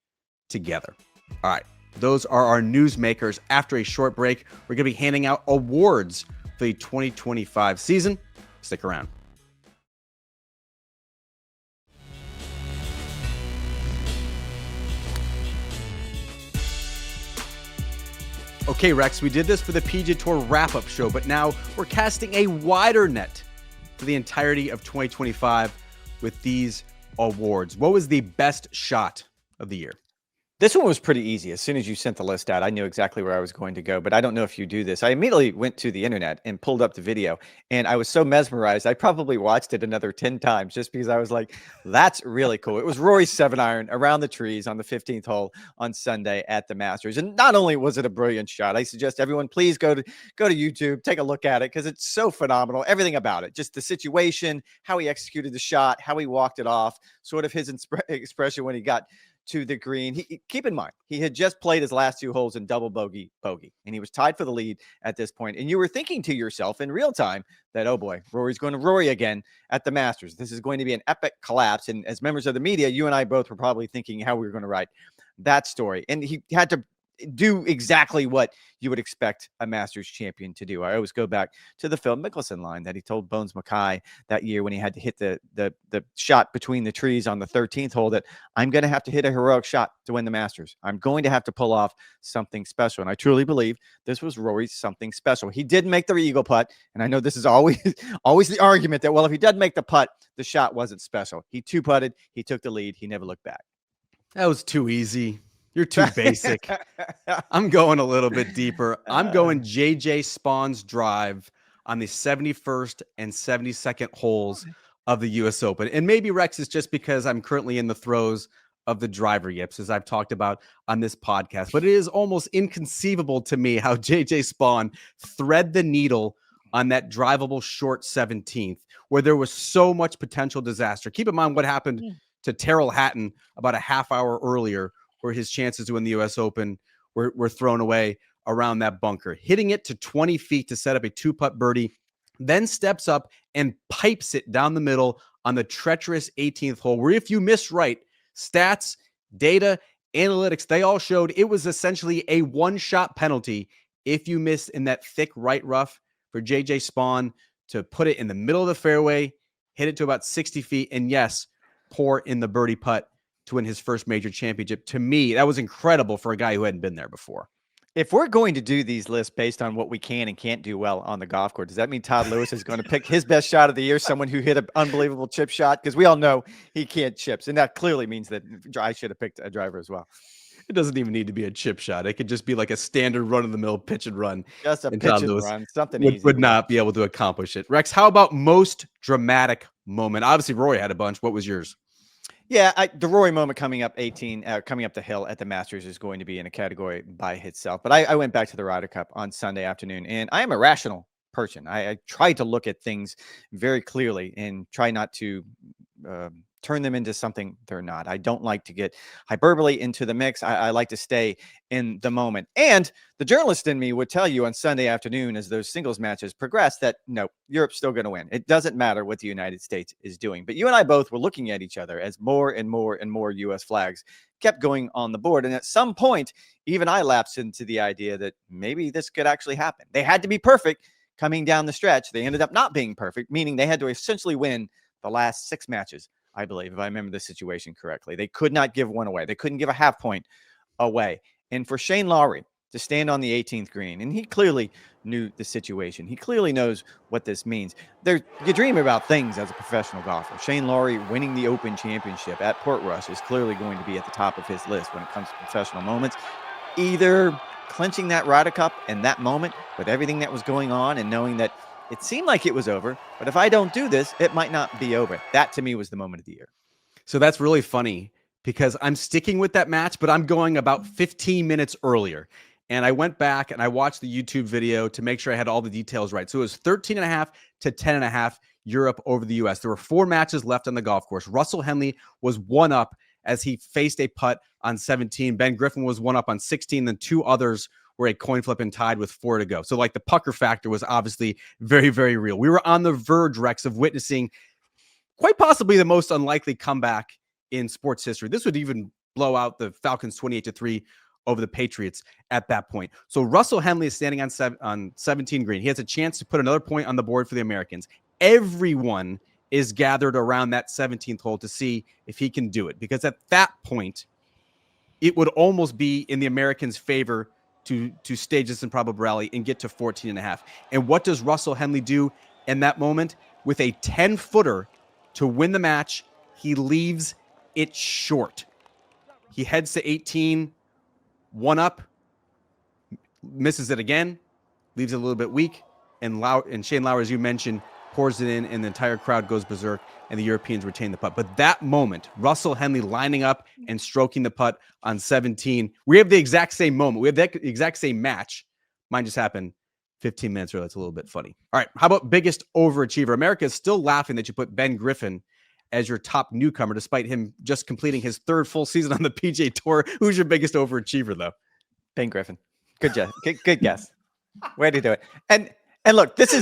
together. All right. Those are our newsmakers. After a short break, we're going to be handing out awards for the 2025 season. Stick around. Okay, Rex, we did this for the PGA Tour wrap-up show, but now we're casting a wider net for the entirety of 2025 with these awards. What was the best shot of the year? This one was pretty easy. As soon as you sent the list out, I knew exactly where I was going to go, but I don't know if you do this. I immediately went to the internet and pulled up the video, and I was so mesmerized, I probably watched it another 10 times just because I was like, that's really cool. It was Rory's 7-iron around the trees on the 15th hole on Sunday at the Masters. And not only was it a brilliant shot, I suggest everyone please go to YouTube, take a look at it because it's so phenomenal. Everything about it, just the situation, how he executed the shot, how he walked it off, sort of his expression when he got to the green. Keep in mind, he had just played his last 2 holes in double bogey, and he was tied for the lead at this point. And you were thinking to yourself in real time that, oh boy, Rory's going to Rory again at the Masters. This is going to be an epic collapse. And as members of the media, you and I both were probably thinking how we were going to write that story. And he had to do exactly what you would expect a Masters champion to do. I always go back to the Phil Mickelson line that he told Bones Mackay that year when he had to hit the shot between the trees on the 13th hole, that I'm going to have to hit a heroic shot to win the Masters. I'm going to have to pull off something special. And I truly believe this was Rory's something special. He did make the eagle putt. And I know this is always the argument that, well, if he doesn't make the putt, the shot wasn't special. He 2-putted. He took the lead. He never looked back. That was too easy. You're too basic. I'm going a little bit deeper. I'm going JJ Spawn's drive on the 71st and 72nd holes of the U.S. Open. And maybe, Rex, is just because I'm currently in the throes of the driver yips, as I've talked about on this podcast. But it is almost inconceivable to me how JJ Spawn thread the needle on that drivable short 17th, where there was so much potential disaster. Keep in mind what happened to Terrell Hatton about a half hour earlier, where his chances to win the U.S. Open were thrown away around that bunker. Hitting it to 20 feet to set up a 2-putt birdie, then steps up and pipes it down the middle on the treacherous 18th hole, where if you miss right, stats, data, analytics, they all showed it was essentially a one-shot penalty if you missed in that thick right rough for JJ Spawn to put it in the middle of the fairway, hit it to about 60 feet, and yes, pour in the birdie putt to win his first major championship. To me, that was incredible for a guy who hadn't been there before. If we're going to do these lists based on what we can and can't do well on the golf course, does that mean Todd Lewis is going to pick his best shot of the year, someone who hit an unbelievable chip shot? Because we all know he can't chips, and that clearly means that I should have picked a driver as well. It doesn't even need to be a chip shot. It could just be like a standard run-of-the-mill pitch and run. Just a and pitch Todd and Lewis run, something easy. would not be able to accomplish it. Rex, how about most dramatic moment? Obviously, Rory had a bunch. What was yours? Yeah, the Rory moment coming up the hill at the Masters is going to be in a category by itself. But I went back to the Ryder Cup on Sunday afternoon, and I am a rational person. I try to look at things very clearly and try not to turn them into something they're not. I don't like to get hyperbole into the mix. I like to stay in the moment. And the journalist in me would tell you on Sunday afternoon as those singles matches progress that, no, Europe's still going to win. It doesn't matter what the United States is doing. But you and I both were looking at each other as more and more and more U.S. flags kept going on the board. And at some point, even I lapsed into the idea that maybe this could actually happen. They had to be perfect coming down the stretch. They ended up not being perfect, meaning they had to essentially win the last 6 matches, I believe, if I remember the situation correctly. They could not give one away. They couldn't give a half point away. And for Shane Lowry to stand on the 18th green, and he clearly knew the situation. He clearly knows what this means. You dream about things as a professional golfer. Shane Lowry winning the Open Championship at Portrush is clearly going to be at the top of his list when it comes to professional moments. Either clinching that Ryder Cup in that moment with everything that was going on and knowing that it seemed like it was over, but if I don't do this, it might not be over. That, to me, was the moment of the year. So that's really funny because I'm sticking with that match, but I'm going about 15 minutes earlier. And I went back and I watched the YouTube video to make sure I had all the details right. So it was 13.5 to 10.5 Europe over the U.S. There were 4 matches left on the golf course. Russell Henley was 1 up as he faced a putt on 17. Ben Griffin was 1 up on 16. Then 2 others were a coin flip and tied with 4 to go. So like the pucker factor was obviously very, very real. We were on the verge, Rex, of witnessing quite possibly the most unlikely comeback in sports history. This would even blow out the Falcons 28-3 over the Patriots at that point. So Russell Henley is standing on 17 green. He has a chance to put another point on the board for the Americans. Everyone is gathered around that 17th hole to see if he can do it, because at that point, it would almost be in the Americans' favor to stage this improbable rally and get to 14.5. And what does Russell Henley do in that moment? With a 10-footer to win the match, he leaves it short. He heads to 18, 1 up, misses it again, leaves it a little bit weak, and Shane Lowry, as you mentioned, pours it in, and the entire crowd goes berserk, and the Europeans retain the putt. But that moment, Russell Henley lining up and stroking the putt on 17, we have the exact same moment. We have that exact same match. Mine just happened 15 minutes earlier. That's a little bit funny. All right, how about biggest overachiever? America is still laughing that you put Ben Griffin as your top newcomer, despite him just completing his 3rd full season on the PGA Tour. Who's your biggest overachiever, though? Ben Griffin. Good guess. Good guess. Way to do it. And look, this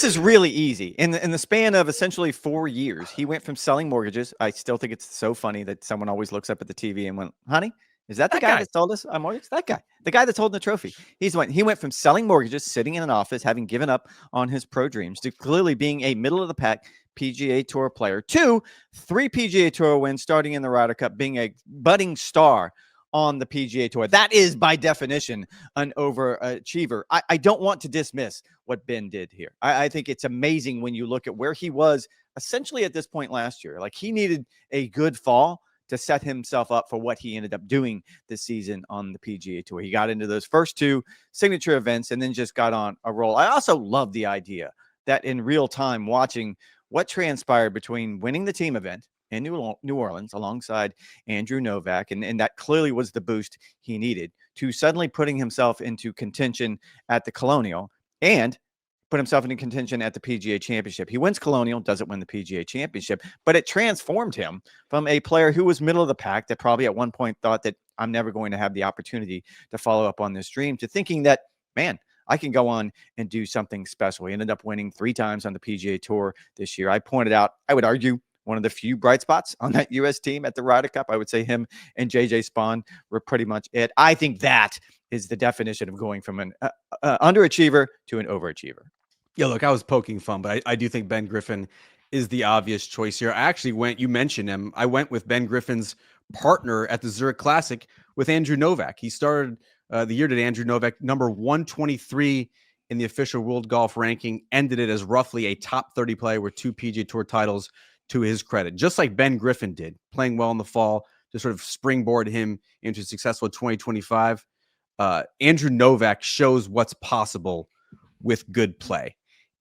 is really easy. In the span of essentially 4 years, he went from selling mortgages. I still think it's so funny that someone always looks up at the TV and went, "Honey, is that the guy that sold us a mortgage?" That guy, the guy that's holding the trophy. He went from selling mortgages, sitting in an office, having given up on his pro dreams, to clearly being a middle of the pack PGA Tour player, to 3 PGA Tour wins, starting in the Ryder Cup, being a budding star on the PGA Tour. That is, by definition, an overachiever. I don't want to dismiss what Ben did here. I think it's amazing when you look at where he was essentially at this point last year. Like, he needed a good fall to set himself up for what he ended up doing this season on the PGA Tour. He got into those first 2 signature events and then just got on a roll. I also love the idea that in real time, watching what transpired between winning the team event in New Orleans alongside Andrew Novak, and that clearly was the boost he needed, to suddenly putting himself into contention at the Colonial and put himself into contention at the PGA Championship. He wins Colonial, doesn't win the PGA Championship, but it transformed him from a player who was middle of the pack that probably at one point thought that I'm never going to have the opportunity to follow up on this dream, to thinking that, man, I can go on and do something special. He ended up winning 3 times on the PGA Tour this year. I pointed out, I would argue, one of the few bright spots on that U.S. team at the Ryder Cup. I would say him and J.J. Spawn were pretty much it. I think that is the definition of going from an underachiever to an overachiever. Yeah, look, I was poking fun, but I do think Ben Griffin is the obvious choice here. I actually you mentioned him. I went with Ben Griffin's partner at the Zurich Classic with Andrew Novak. He started the year to Andrew Novak, number 123 in the official world golf ranking, ended it as roughly a top 30 player with 2 PGA Tour titles to his credit, just like Ben Griffin did, playing well in the fall to sort of springboard him into a successful 2025. Andrew Novak shows what's possible with good play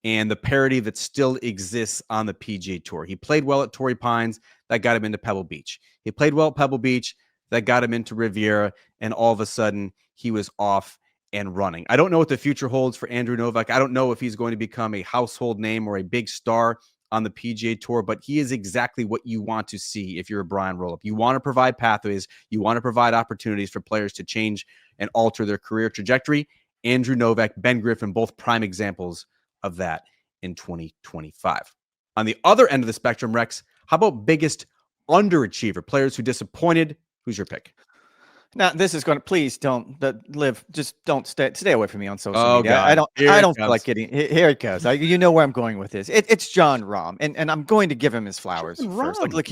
and the parity that still exists on the PGA Tour. He played well at Torrey Pines. That got him into Pebble Beach. He played well at Pebble Beach. That got him into Riviera. And all of a sudden, he was off and running. I don't know what the future holds for Andrew Novak. I don't know if he's going to become a household name or a big star on the PGA Tour, but he is exactly what you want to see if you're a Brian Roloff. You want to provide pathways. You want to provide opportunities for players to change and alter their career trajectory. Andrew Novak, Ben Griffin, both prime examples of that in 2025. On the other end of the spectrum, Rex, how about biggest underachiever, players who disappointed? Who's your pick? Now, this is going to, please don't live. Just don't stay away from me on social Oh, media. God. I don't feel like getting here. It goes. You know where I'm going with this. It's Jon Rahm, and I'm going to give him his flowers first. Like, look,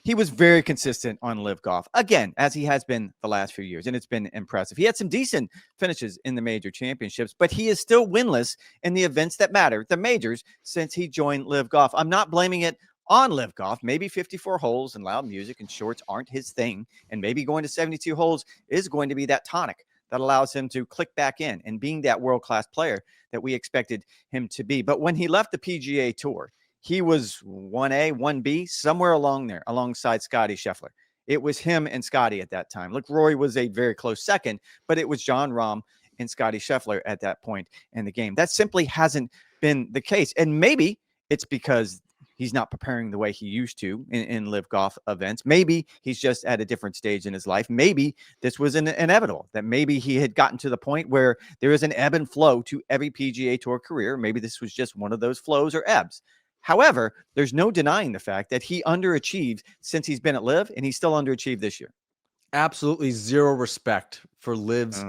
he was very consistent on Live Golf again, as he has been the last few years, and it's been impressive. He had some decent finishes in the major championships, but he is still winless in the events that matter, the majors, since he joined Live Golf. I'm not blaming it on Live Golf. Maybe 54 holes and loud music and shorts aren't his thing. And maybe going to 72 holes is going to be that tonic that allows him to click back in and being that world-class player that we expected him to be. But when he left the PGA Tour, he was 1A, 1B, somewhere along there, alongside Scottie Scheffler. It was him and Scottie at that time. Look, Rory was a very close second, but it was Jon Rahm and Scottie Scheffler at that point in the game. That simply hasn't been the case. And maybe it's because he's not preparing the way he used to in Live Golf events. Maybe he's just at a different stage in his life. Maybe this was inevitable, that maybe he had gotten to the point where there is an ebb and flow to every PGA Tour career. Maybe this was just one of those flows or ebbs. However, there's no denying the fact that he underachieved since he's been at Live, and he's still underachieved this year. Absolutely zero respect for Liv's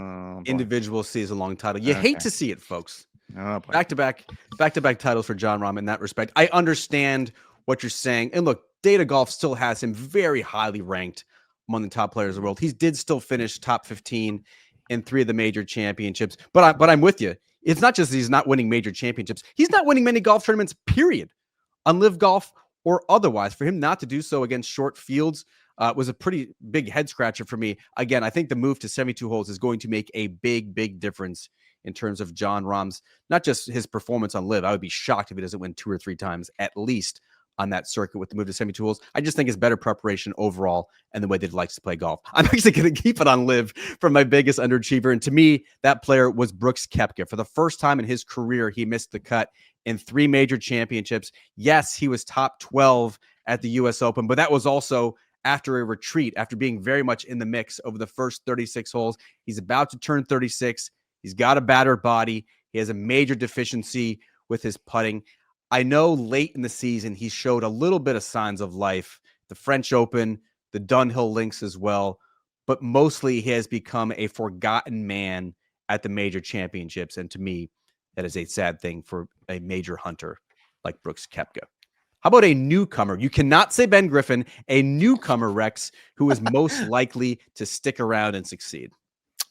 individual season-long title. You hate to see it, folks. Oh, back-to-back titles for Jon Rahm in that respect. I understand what you're saying. And look, Data Golf still has him very highly ranked among the top players of the world. He did still finish top 15 in 3 of the major championships. But I'm with you. It's not just that he's not winning major championships. He's not winning many golf tournaments, period, on Live Golf or otherwise. For him not to do so against short fields was a pretty big head scratcher for me. Again, I think the move to 72 holes is going to make a big, big difference in terms of Jon Rahm's, not just his performance on Live. I would be shocked if he doesn't win 2 or 3 times at least on that circuit with the move to 72 holes. I just think it's better preparation overall and the way that he likes to play golf. I'm actually going to keep it on Live for my biggest underachiever. And to me, that player was Brooks Koepka. For the first time in his career, he missed the cut in 3 major championships. Yes, he was top 12 at the U.S. Open, but that was also after a retreat, after being very much in the mix over the first 36 holes. He's about to turn 36. He's got a battered body. He has a major deficiency with his putting. I know late in the season, he showed a little bit of signs of life. The French Open, the Dunhill Links as well. But mostly he has become a forgotten man at the major championships. And to me, that is a sad thing for a major hunter like Brooks Koepka. How about a newcomer? You cannot say Ben Griffin, a newcomer, Rex, who is most likely to stick around and succeed.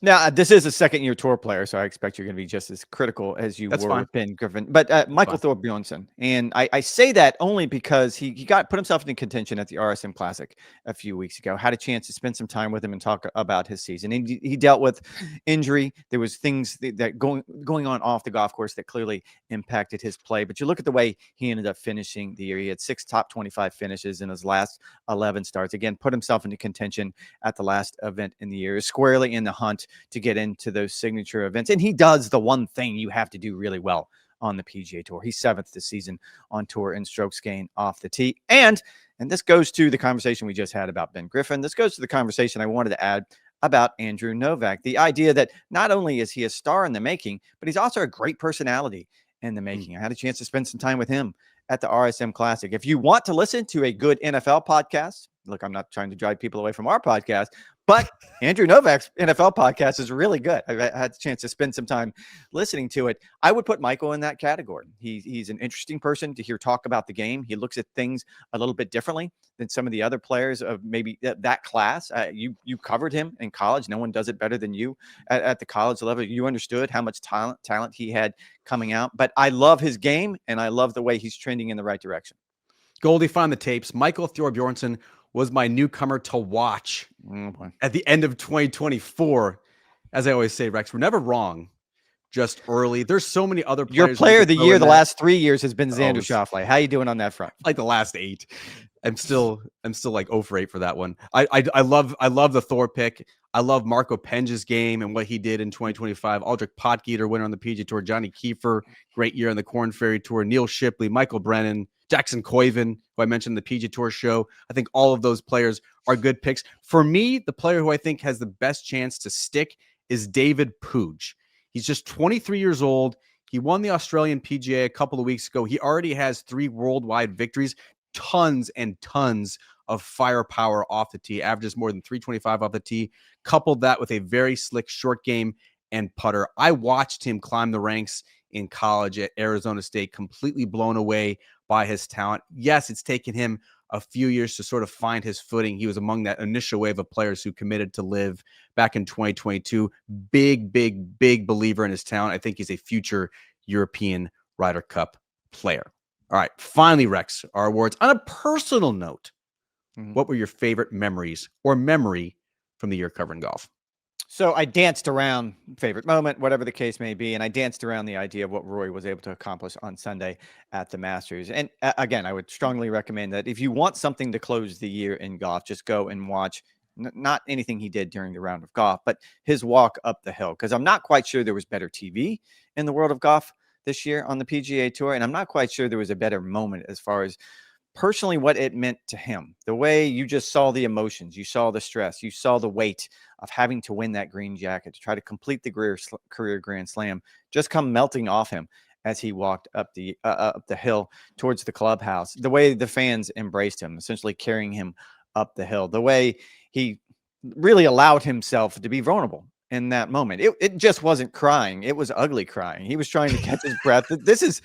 Now, this is a second-year tour player, so I expect you're going to be just as critical as you were with Ben Griffin. But Michael Thorbjornsen, and I say that only because he put himself in contention at the RSM Classic a few weeks ago. Had a chance to spend some time with him and talk about his season. And he dealt with injury. There was things that going on off the golf course that clearly impacted his play. But you look at the way he ended up finishing the year. He had 6 top 25 finishes in his last 11 starts. Again, put himself into contention at the last event in the year, squarely in the hunt to get into those signature events. And he does the one thing you have to do really well on the PGA Tour. He's 7th this season on tour in strokes gained off the tee. And this goes to the conversation we just had about Ben Griffin. This goes to the conversation I wanted to add about Andrew Novak. The idea that not only is he a star in the making, but he's also a great personality in the making. I had a chance to spend some time with him at the RSM Classic. If you want to listen to a good NFL podcast, look, I'm not trying to drive people away from our podcast, but Andrew Novak's NFL podcast is really good. I had the chance to spend some time listening to it. I would put Michael in that category. He's an interesting person to hear talk about the game. He looks at things a little bit differently than some of the other players of maybe that class. You covered him in college. No one does it better than you at the college level. You understood how much talent he had coming out. But I love his game, and I love the way he's trending in the right direction. Goldie, find the tapes. Michael Thorbjornsson was my newcomer to watch at the end of 2024. As I always say, Rex, we're never wrong, just early. There's so many other players. Your player of the year the last 3 years has been Xander Schauffele. How you doing on that front? Like the last 8. I'm still like 0 for 8 for that one. I love the Thor pick. I love Marco Penja's game and what he did in 2025. Aldrich Potgieter, winner on the PGA Tour. Johnny Kiefer, great year on the Korn Ferry Tour. Neil Shipley, Michael Brennan, Jackson Koiven, who I mentioned in the PGA Tour show. I think all of those players are good picks. For me, the player who I think has the best chance to stick is David Puig. He's just 23 years old. He won the Australian PGA a couple of weeks ago. He already has 3 worldwide victories, tons and tons of firepower off the tee, averages more than 325 off the tee. Coupled that with a very slick short game and putter. I watched him climb the ranks in college at Arizona State, completely blown away by his talent. Yes, it's taken him a few years to sort of find his footing. He was among that initial wave of players who committed to live back in 2022. Big believer in his talent. I think he's a future European Ryder Cup player. All right, finally, Rex, our awards. On a personal note, what were your favorite memories or memory from the year covering golf? So I danced around favorite moment, whatever the case may be, and I danced around the idea of what Rory was able to accomplish on Sunday at the Masters. And again, I would strongly recommend that if you want something to close the year in golf, just go and watch not anything he did during the round of golf, but his walk up the hill. Because I'm not quite sure there was better TV in the world of golf this year on the PGA Tour, and I'm not quite sure there was a better moment as far as personally what it meant to him. The way you just saw the emotions, you saw the stress, you saw the weight of having to win that green jacket to try to complete the career Grand Slam just come melting off him as he walked up the hill towards the clubhouse. The way the fans embraced him, essentially carrying him up the hill. The way he really allowed himself to be vulnerable in that moment. It just wasn't crying. It was ugly crying. He was trying to catch his breath. This is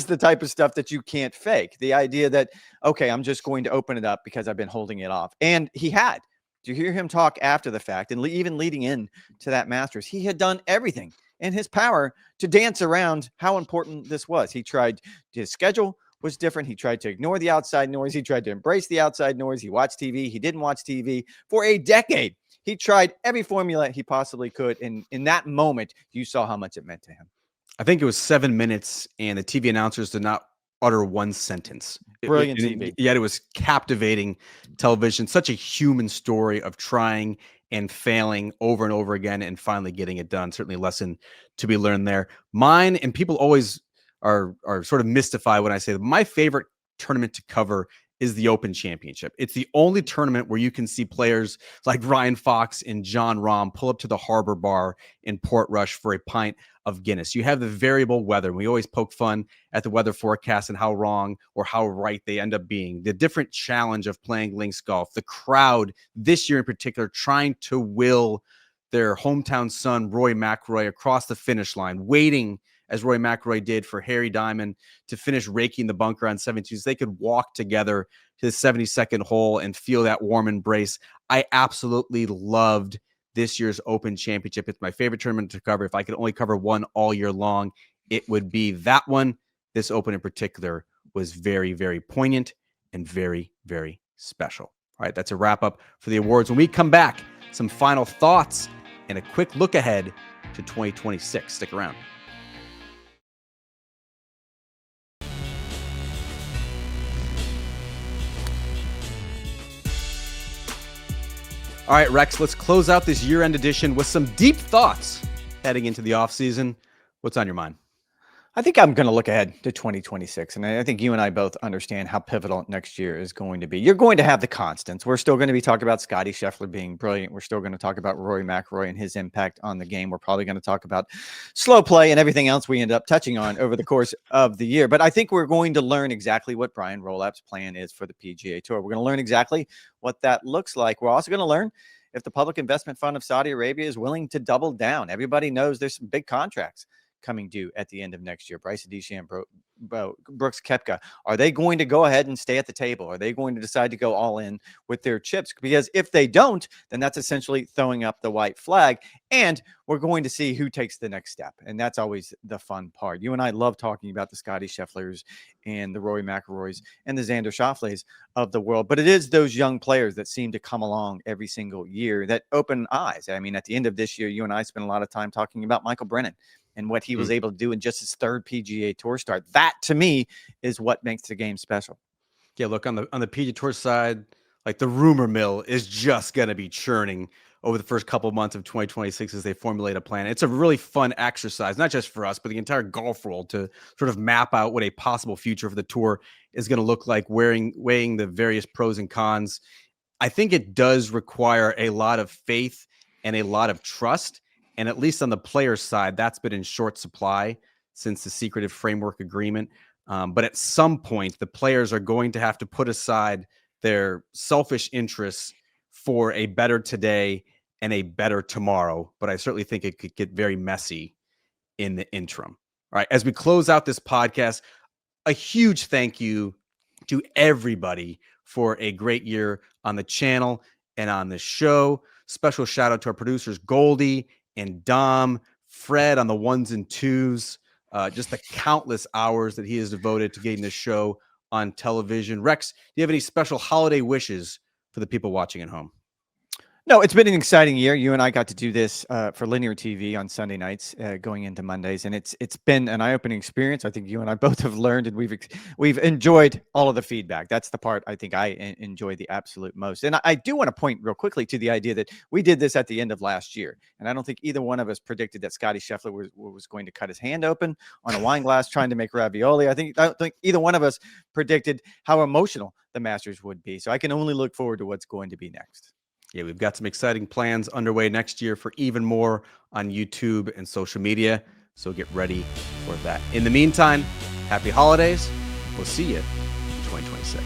the type of stuff that you can't fake. The idea that, okay, I'm just going to open it up because I've been holding it off. And he had. To hear him talk after the fact and even leading in to that Masters, he had done everything in his power to dance around how important this was. He tried, his schedule was different. He tried to ignore the outside noise. He tried to embrace the outside noise. He watched TV. He didn't watch TV for a decade. He tried every formula he possibly could. And in that moment, you saw how much it meant to him. I think it was 7 minutes, and the TV announcers did not utter one sentence. Brilliant TV. Yet it was captivating television. Such a human story of trying and failing over and over again and finally getting it done. Certainly a lesson to be learned there. Mine, and people always are sort of mystified when I say that my favorite tournament to cover is the Open Championship. It's the only tournament where you can see players like Ryan Fox and John Rahm pull up to the Harbor Bar in Portrush for a pint of Guinness. You have the variable weather. We always poke fun at the weather forecast and how wrong or how right they end up being. The different challenge of playing links golf, the crowd this year in particular trying to will their hometown son, Rory McIlroy, across the finish line, waiting as Rory McIlroy did for Harry Diamond to finish raking the bunker on 72. So they could walk together to the 72nd hole and feel that warm embrace. I absolutely loved this year's Open Championship. It's my favorite tournament to cover. If I could only cover one all year long, it would be that one. This Open in particular was very, very poignant and very, very special. All right, that's a wrap up for the awards. When we come back, some final thoughts and a quick look ahead to 2026. Stick around. All right, Rex, let's close out this year-end edition with some deep thoughts heading into the offseason. What's on your mind? I think I'm going to look ahead to 2026. And I think you and I both understand how pivotal next year is going to be. You're going to have the constants. We're still going to be talking about Scotty Scheffler being brilliant. We're still going to talk about Rory McIlroy and his impact on the game. We're probably going to talk about slow play and everything else we end up touching on over the course of the year. But I think we're going to learn exactly what Brian Rolap's plan is for the PGA Tour. We're going to learn exactly what that looks like. We're also going to learn if the Public Investment Fund of Saudi Arabia is willing to double down. Everybody knows there's some big contracts coming due at the end of next year. Bryson DeChambeau, Brooks Koepka, are they going to go ahead and stay at the table? Are they going to decide to go all in with their chips? Because if they don't, then that's essentially throwing up the white flag, and we're going to see who takes the next step. And that's always the fun part. You and I love talking about the Scotty Schefflers and the Rory McIlroys and the Xander Schauffele's of the world, but it is those young players that seem to come along every single year that open eyes. I mean, at the end of this year, you and I spent a lot of time talking about Michael Brennan and what he was able to do in just his third PGA Tour start. That, to me, is what makes the game special. Yeah, look, on the PGA Tour side, like the rumor mill is just going to be churning over the first couple of months of 2026 as they formulate a plan. It's a really fun exercise, not just for us, but the entire golf world, to sort of map out what a possible future for the tour is going to look like, weighing the various pros and cons. I think it does require a lot of faith and a lot of trust. And at least on the players' side, that's been in short supply since the secretive framework agreement. But at some point, the players are going to have to put aside their selfish interests for a better today and a better tomorrow. But I certainly think it could get very messy in the interim. All right, as we close out this podcast, a huge thank you to everybody for a great year on the channel and on the show. Special shout out to our producers, Goldie and Dom, Fred on the ones and twos, just the countless hours that he has devoted to getting this show on television. Rex, do you have any special holiday wishes for the people watching at home? No, it's been an exciting year. You and I got to do this for linear TV on Sunday nights, going into Mondays, and it's been an eye-opening experience. I think you and I both have learned, and we've enjoyed all of the feedback. That's the part I think I enjoy the absolute most. And I do want to point real quickly to the idea that we did this at the end of last year, and I don't think either one of us predicted that Scotty Scheffler was going to cut his hand open on a wine glass trying to make ravioli. I don't think either one of us predicted how emotional the Masters would be. So I can only look forward to what's going to be next. Yeah, we've got some exciting plans underway next year for even more on YouTube and social media. So get ready for that. In the meantime, happy holidays. We'll see you in 2026.